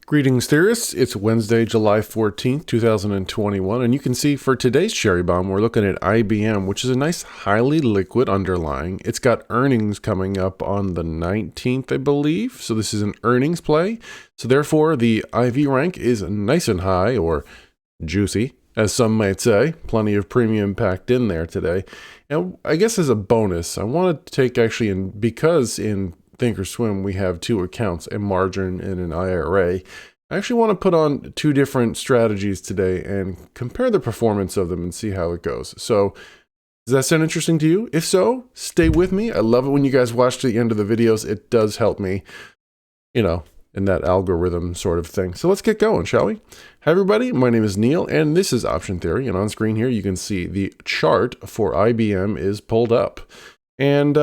Greetings, theorists. It's Wednesday, July 14th, 2021, and you can see for today's Cherry Bomb, we're looking at IBM, which is a nice, highly liquid underlying. It's got earnings coming up on the 19th, I believe, so this is an earnings play. So therefore, the IV rank is nice and high, or juicy, as some might say. Plenty of premium packed in there today. And I guess as a bonus, I wanted to take because in Thinkorswim, we have two accounts, a margin and an IRA. I actually want to put on two different strategies today and compare the performance of them and see how it goes. So does that sound interesting to you? If so, stay with me. I love it when you guys watch to the end of the videos. It does help me, in that algorithm sort of thing. So let's get going, shall we? Hi, everybody. My name is Neil, and this is Option Theory. And on screen here, you can see the chart for IBM is pulled up. And,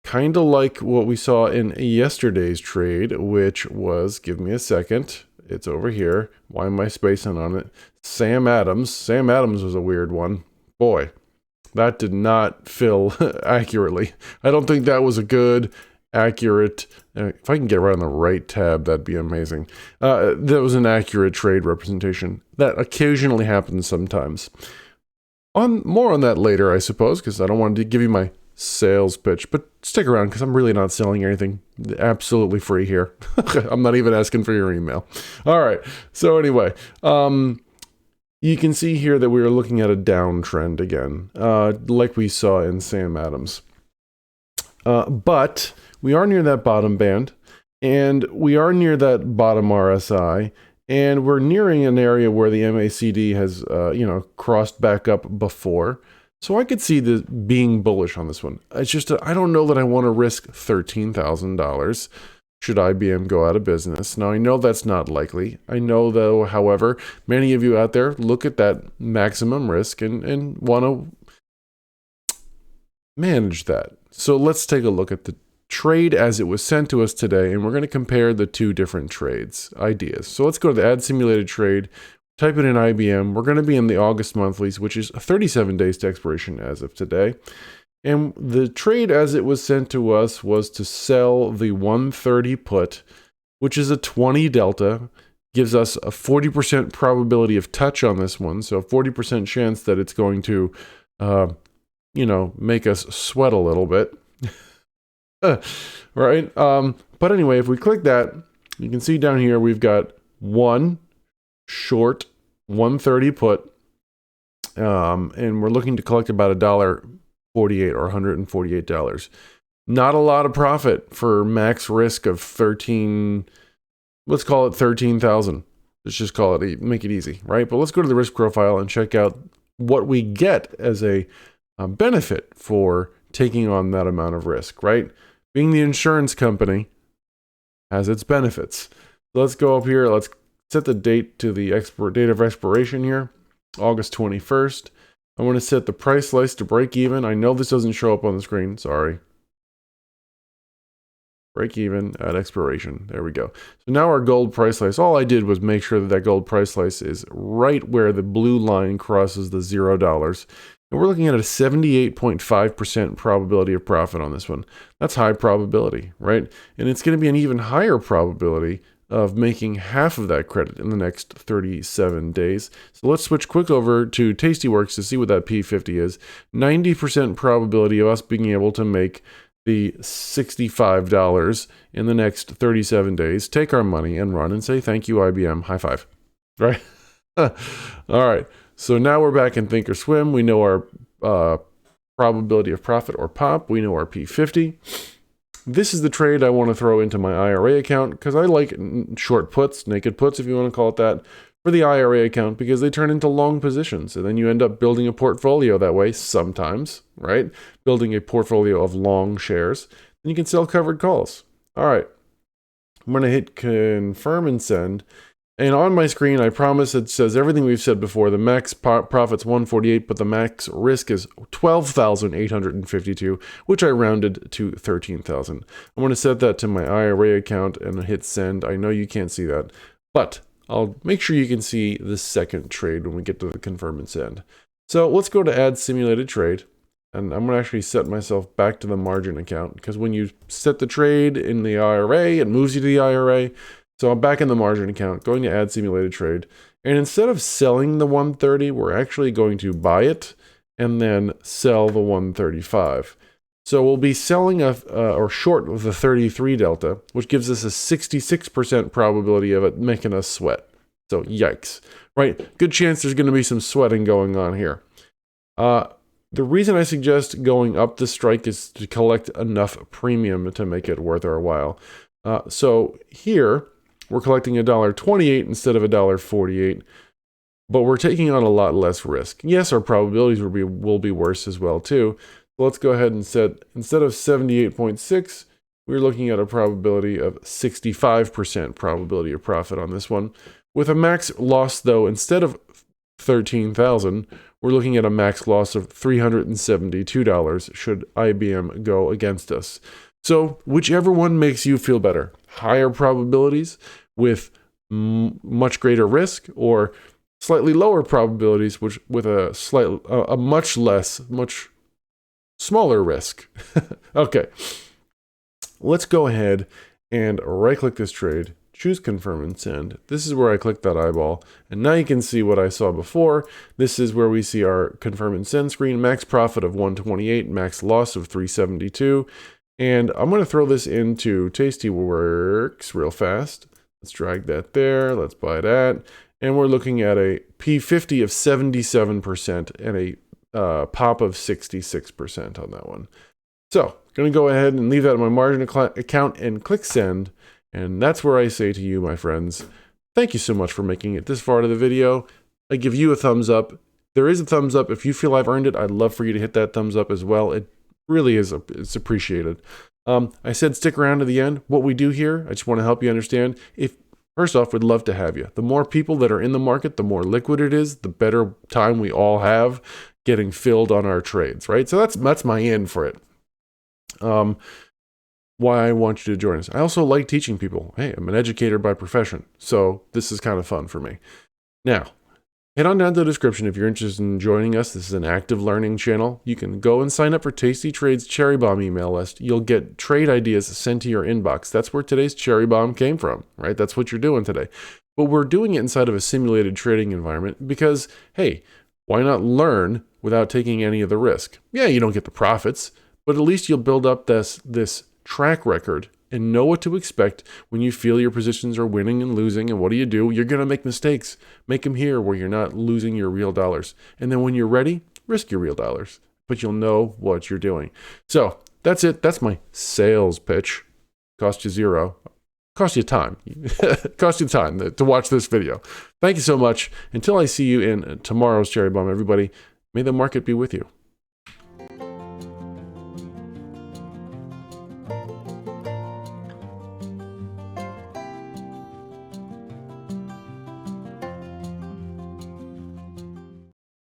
kind of like what we saw in yesterday's trade, which was, give me a second, it's over here. Why am I spacing on it? Sam Adams. Sam Adams was a weird one. Boy, that did not fill accurately. I don't think that was a good, accurate, if I can get right on the right tab, that'd be amazing. That was an accurate trade representation. That occasionally happens sometimes. More on that later, I suppose, because I don't want to give you my sales pitch, but stick around because I'm really not selling anything. Absolutely free here. I'm not even asking for your email. All right. So anyway, you can see here that we are looking at a downtrend again, like we saw in Sam Adams. But we are near that bottom band, and we are near that bottom RSI, and we're nearing an area where the MACD has, crossed back up before. So I could see this being bullish on this one. It's just, I don't know that I want to risk $13,000 should IBM go out of business. Now, I know that's not likely. I know, though, however, many of you out there look at that maximum risk and want to manage that. So let's take a look at the trade as it was sent to us today, and we're going to compare the two different trades ideas. So let's go to the Add Simulated Trade. Type it in IBM. We're going to be in the August monthlies, which is 37 days to expiration as of today. And the trade as it was sent to us was to sell the 130 put, which is a 20 delta, gives us a 40% probability of touch on this one. So a 40% chance that it's going to, make us sweat a little bit. Right? But anyway, if we click that, you can see down here we've got one short 130 put, and we're looking to collect about $1.48 or $148. Not a lot of profit for max risk of 13. Let's call it 13,000. Let's just call it, make it easy, right? But let's go to the risk profile and check out what we get as a benefit for taking on that amount of risk, right? Being the insurance company has its benefits. Let's go up here. Let's set the date to the date of expiration here, August 21st. I want to set the price slice to break even. I know this doesn't show up on the screen. Sorry. Break even at expiration. There we go. So now our gold price slice, all I did was make sure that gold price slice is right where the blue line crosses the $0. And we're looking at a 78.5% probability of profit on this one. That's high probability, right? And it's going to be an even higher probability of making half of that credit in the next 37 days. So let's switch quick over to Tastyworks to see what that P50 is. 90% probability of us being able to make the $65 in the next 37 days, take our money and run and say, thank you, IBM, high five, right? All right, so now we're back in Thinkorswim. We know our probability of profit or POP. We know our P50. This is the trade I want to throw into my IRA account because I like short puts, naked puts, if you want to call it that, for the IRA account because they turn into long positions. And then you end up building a portfolio that way sometimes, right? Building a portfolio of long shares. And you can sell covered calls. All right. I'm going to hit confirm and send. And on my screen, I promise it says everything we've said before. The max profit's 148, but the max risk is 12,852, which I rounded to 13,000. I'm going to set that to my IRA account and hit send. I know you can't see that, but I'll make sure you can see the second trade when we get to the confirm and send. So let's go to Add Simulated Trade. And I'm going to actually set myself back to the margin account because when you set the trade in the IRA, it moves you to the IRA. So I'm back in the margin account, going to add simulated trade. And instead of selling the 130, we're actually going to buy it and then sell the 135. So we'll be selling or short of the 33 delta, which gives us a 66% probability of it making us sweat. So yikes, right? Good chance there's going to be some sweating going on here. The reason I suggest going up the strike is to collect enough premium to make it worth our while. So here, we're collecting $1.28 instead of $1.48, but we're taking on a lot less risk. Yes, our probabilities will be worse as well too. So let's go ahead and set, instead of 78.6, we're looking at a probability of 65% probability of profit on this one. With a max loss though, instead of 13,000, we're looking at a max loss of $372 should IBM go against us. So whichever one makes you feel better, higher probabilities with much greater risk, or slightly lower probabilities which with a much smaller risk. Okay, let's go ahead and right click this trade, choose confirm and send. This is where I click that eyeball, and now you can see what I saw before. This is where we see our confirm and send screen, max profit of 128, max loss of 372. And I'm going to throw this into Tastyworks real fast. Let's drag that there. Let's buy that. And we're looking at a P50 of 77% and a pop of 66% on that one. So going to go ahead and leave that in my margin account and click send. And that's where I say to you, my friends, thank you so much for making it this far to the video. I give you a thumbs up. There is a thumbs up. If you feel I've earned it, I'd love for you to hit that thumbs up as well. It really is, it's appreciated. I said stick around to the end. What we do here, I just want to help you understand. First off, we'd love to have you. The more people that are in the market, the more liquid it is, the better time we all have getting filled on our trades, right? So that's my end for it. Why I want you to join us. I also like teaching people. Hey, I'm an educator by profession, so this is kind of fun for me. Now, head on down to the description if you're interested in joining us. This is an active learning channel. You can go and sign up for Tasty Trade's Cherry Bomb email list. You'll get trade ideas sent to your inbox. That's where today's Cherry Bomb came from, right? That's what you're doing today. But we're doing it inside of a simulated trading environment because, hey, why not learn without taking any of the risk? Yeah, you don't get the profits, but at least you'll build up this track record and know what to expect when you feel your positions are winning and losing. And what do? You're going to make mistakes. Make them here where you're not losing your real dollars. And then when you're ready, risk your real dollars, but you'll know what you're doing. So that's it. That's my sales pitch. Cost you zero. Cost you time. Cost you time to watch this video. Thank you so much. Until I see you in tomorrow's Cherry Bomb, everybody, may the market be with you.